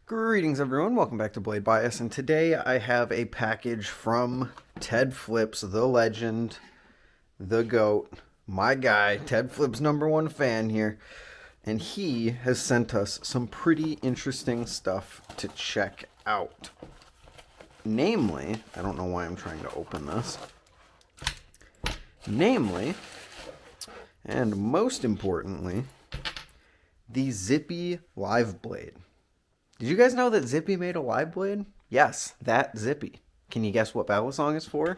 Greetings everyone, welcome back to Blade Bias, and today I have a package from Ted Flips, the legend, the GOAT, my guy, Ted Flips' #1 fan here, and he has sent us some pretty interesting stuff to check out. Namely, I don't know why I'm trying to open this, namely, and most importantly, the Zippy Live Blade. Did you guys know that Zippy made a live blade? Yes, that Zippy. Can you guess what Balisong is for?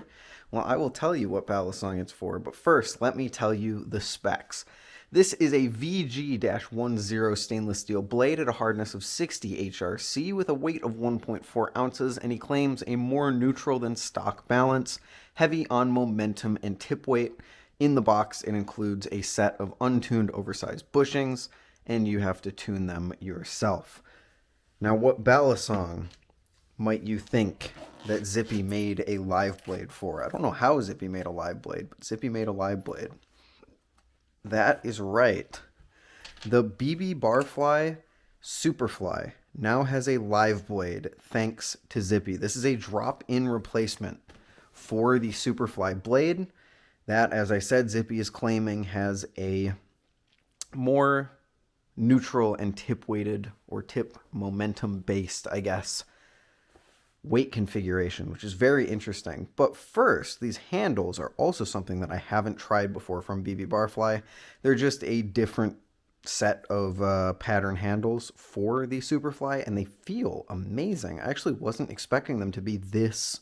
Well, I will tell you what Balisong it's for, but first, let me tell you the specs. This is a VG-10 stainless steel blade at a hardness of 60 HRC with a weight of 1.4 ounces, and he claims a more neutral than stock balance, heavy on momentum and tip weight. In the box, it includes a set of untuned oversized bushings, and you have to tune them yourself. Now, what Balisong might you think that Zippy made a live blade for? I don't know how Zippy made a live blade, but Zippy made a live blade. That is right. The BB Barfly Superfly now has a live blade thanks to Zippy. This is a drop-in replacement for the Superfly blade that, as I said, Zippy is claiming has a more neutral and tip weighted, or tip momentum based, I guess, weight configuration, which is very interesting. But first, these handles are also something that I haven't tried before from BB Barfly. They're just a different set of pattern handles for the Superfly, and they feel amazing. I actually wasn't expecting them to be this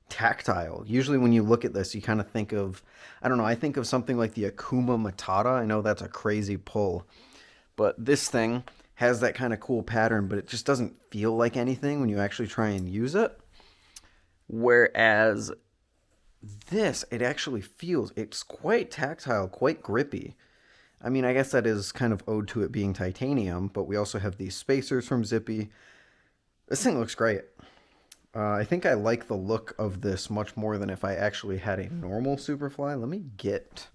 tactile. Usually when you look at this, you kind of think of, I don't know, I think of something like the Akuma Matata. I know that's a crazy pull, but this thing has that kind of cool pattern, but it just doesn't feel like anything when you actually try and use it. Whereas this, it actually feels, it's quite tactile, quite grippy. I mean, I guess that is kind of owed to it being titanium, but we also have these spacers from Zippy. This thing looks great. I think I like the look of this much more than if I actually had a normal Superfly. Let me get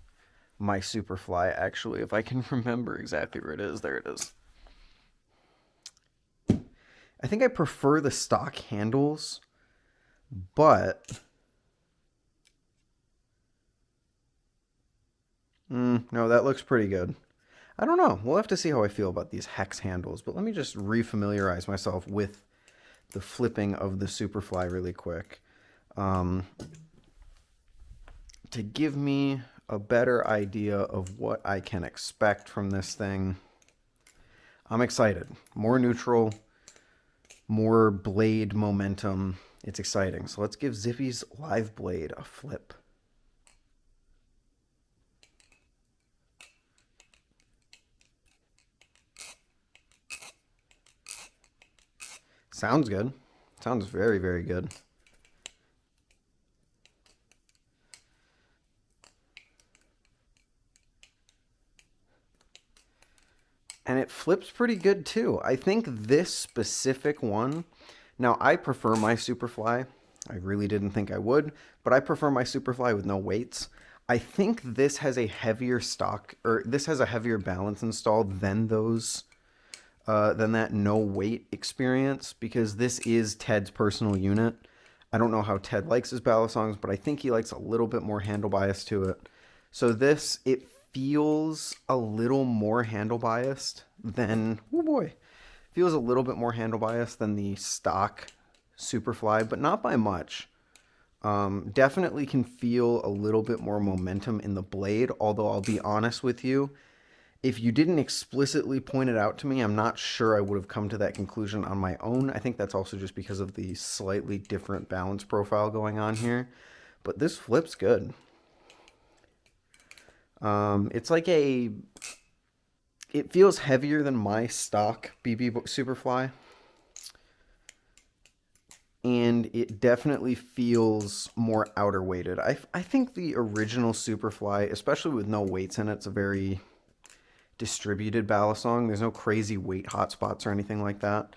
my Superfly, actually, if I can remember exactly where it is. There it is. I think I prefer the stock handles, but no, that looks pretty good. I don't know. We'll have to see how I feel about these hex handles, but let me just refamiliarize myself with the flipping of the Superfly really quick to give me a better idea of what I can expect from this thing. I'm excited. More neutral, more blade momentum. It's exciting. So let's give Zippy's live blade a flip. Sounds good. Sounds very, very good. And it flips pretty good too. I think this specific one, now I prefer my Superfly. I really didn't think I would, but I prefer my Superfly with no weights. I think this has a heavier stock, or this has a heavier balance installed than those, than that no weight experience, because this is Ted's personal unit. I don't know how Ted likes his Balisongs, but I think he likes a little bit more handle bias to it. So this, it feels a little more handle biased than, oh boy, feels a little bit more handle biased than the stock Superfly, but not by much. Definitely can feel a little bit more momentum in the blade, although I'll be honest with you, if you didn't explicitly point it out to me, I'm not sure I would have come to that conclusion on my own. I think that's also just because of the slightly different balance profile going on here, but this flips good. It's like it feels heavier than my stock BB Superfly. And it definitely feels more outer weighted. I think the original Superfly, especially with no weights in it, it's a very distributed Balisong. There's no crazy weight hotspots or anything like that.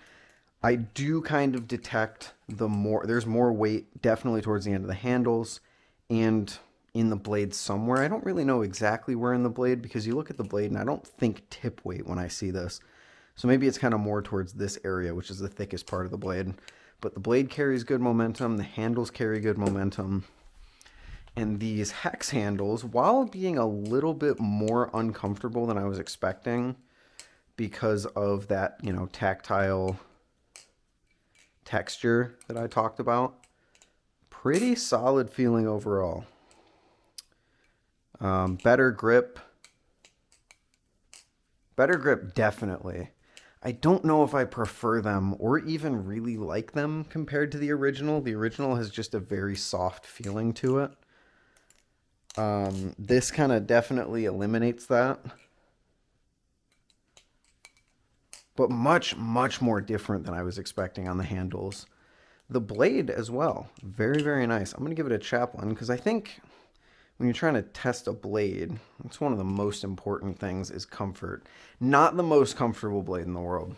I do kind of detect there's more weight definitely towards the end of the handles and in the blade somewhere. I don't really know exactly where in the blade, because you look at the blade and I don't think tip weight when I see this. So maybe it's kind of more towards this area, which is the thickest part of the blade. But the blade carries good momentum. The handles carry good momentum. And these hex handles, while being a little bit more uncomfortable than I was expecting because of that, you know, tactile texture that I talked about, pretty solid feeling overall. Better grip. Better grip, definitely. I don't know if I prefer them or even really like them compared to the original. The original has just a very soft feeling to it. This kind of definitely eliminates that. But much, much more different than I was expecting on the handles. The blade as well. Very, very nice. I'm going to give it a Chaplin because I think when you're trying to test a blade, it's one of the most important things is comfort. Not the most comfortable blade in the world.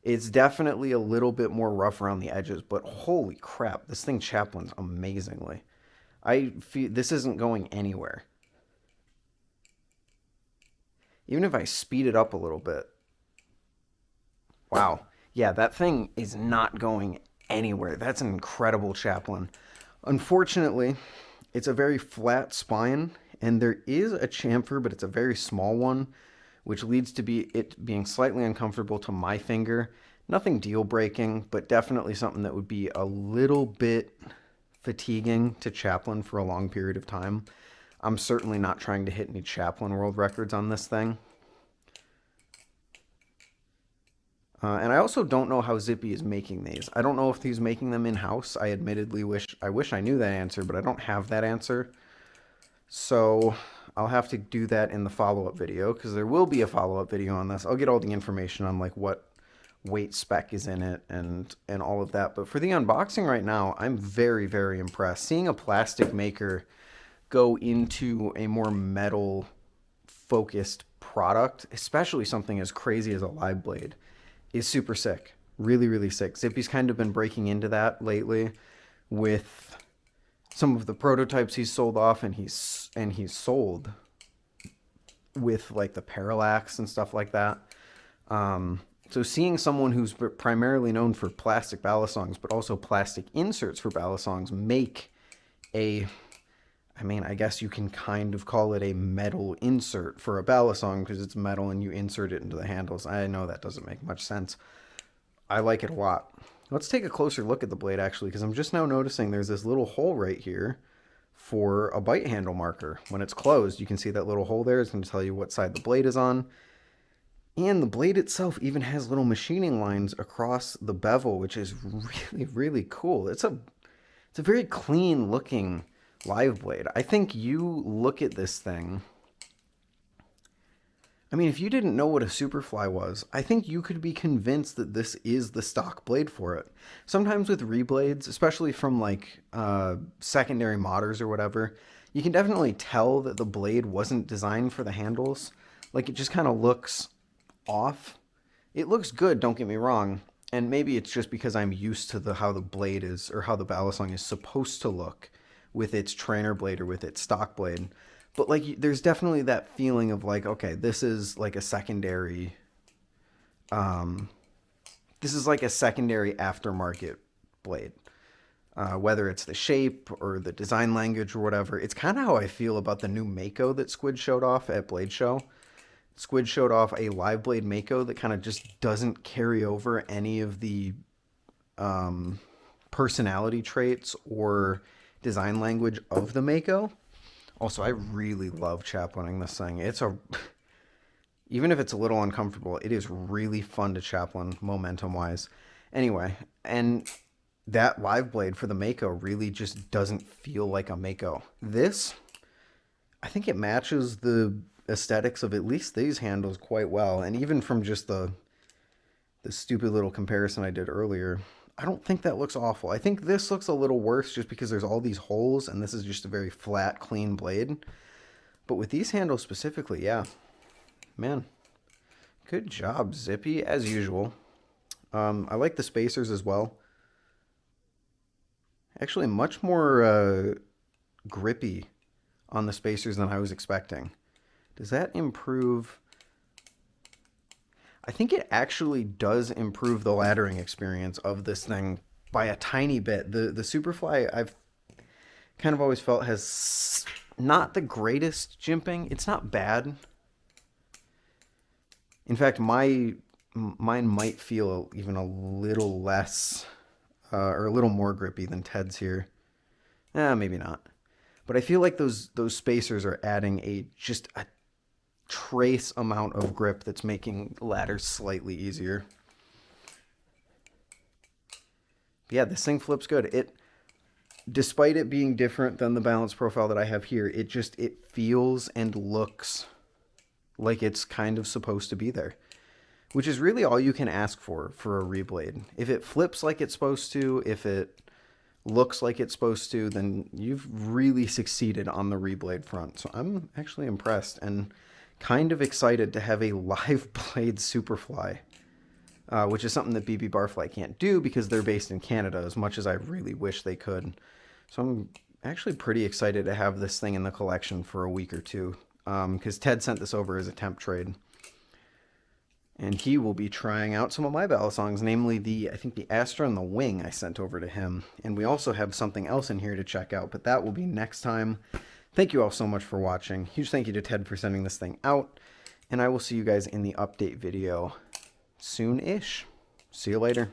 It's definitely a little bit more rough around the edges, but holy crap, this thing Chaplins amazingly. I feel this isn't going anywhere. Even if I speed it up a little bit. Wow. Yeah, that thing is not going anywhere. That's an incredible Chaplin. Unfortunately, it's a very flat spine, and there is a chamfer, but it's a very small one, which leads to it being slightly uncomfortable to my finger. Nothing deal-breaking, but definitely something that would be a little bit fatiguing to Chaplin for a long period of time. I'm certainly not trying to hit any Chaplin world records on this thing. And I also don't know how Zippy is making these. I don't know if he's making them in-house. I admittedly wish I knew that answer, but I don't have that answer. So I'll have to do that in the follow-up video, because there will be a follow-up video on this. I'll get all the information on like what weight spec is in it and all of that. But for the unboxing right now, I'm very, very impressed. Seeing a plastic maker go into a more metal focused product, especially something as crazy as a live blade, is super sick. Really, really sick. Zippy's kind of been breaking into that lately with some of the prototypes he's sold off, and he's sold with like the parallax and stuff like that. So seeing someone who's primarily known for plastic balisongs, but also plastic inserts for balisongs, make I guess you can kind of call it a metal insert for a balisong because it's metal and you insert it into the handles. I know that doesn't make much sense. I like it a lot. Let's take a closer look at the blade actually, because I'm just now noticing there's this little hole right here for a bite handle marker. When it's closed, you can see that little hole there. It's going to tell you what side the blade is on. And the blade itself even has little machining lines across the bevel, which is really, really cool. It's a very clean looking live blade. I think you look at this thing. I mean, if you didn't know what a Superfly was, I think you could be convinced that this is the stock blade for it. Sometimes with reblades, especially from like secondary modders or whatever, you can definitely tell that the blade wasn't designed for the handles. Like it just kind of looks off. It looks good, don't get me wrong, and maybe it's just because I'm used to how the blade is, or how the balisong is supposed to look with its trainer blade or with its stock blade. But like there's definitely that feeling of like, okay, this is like a secondary aftermarket blade. Whether it's the shape or the design language or whatever. It's kind of how I feel about the new Mako that Squid showed off at Blade Show. Squid showed off a live blade Mako that kind of just doesn't carry over any of the personality traits or design language of the Mako. Also, I really love chaplining this thing. Even if it's a little uncomfortable, it is really fun to chaplin momentum-wise. Anyway, and that live blade for the Mako really just doesn't feel like a Mako. This, I think it matches the aesthetics of at least these handles quite well. And even from just the stupid little comparison I did earlier, I don't think that looks awful. I think this looks a little worse just because there's all these holes and this is just a very flat, clean blade. But with these handles specifically, yeah, man, good job, Zippy, as usual. I like the spacers as well. Actually, much more grippy on the spacers than I was expecting. Does that improve? I think it actually does improve the laddering experience of this thing by a tiny bit. The Superfly, I've kind of always felt, has not the greatest jimping. It's not bad. In fact, mine might feel even a little less or a little more grippy than Ted's here. Maybe not. But I feel like those spacers are adding just a trace amount of grip that's making ladders slightly easier. But yeah, this thing flips good. Despite it being different than the balance profile that I have here, it feels and looks like it's kind of supposed to be there, which is really all you can ask for a reblade. If it flips like it's supposed to, if it looks like it's supposed to, then you've really succeeded on the reblade front. So I'm actually impressed and kind of excited to have a live blade Superfly, which is something that BB Barfly can't do because they're based in Canada, as much as I really wish they could. So I'm actually pretty excited to have this thing in the collection for a week or two, because Ted sent this over as a temp trade. And he will be trying out some of my Balisongs, namely I think the Astra and the Wing I sent over to him. And we also have something else in here to check out, but that will be next time. Thank you all so much for watching. Huge thank you to Ted for sending this thing out. And I will see you guys in the update video soon-ish. See you later.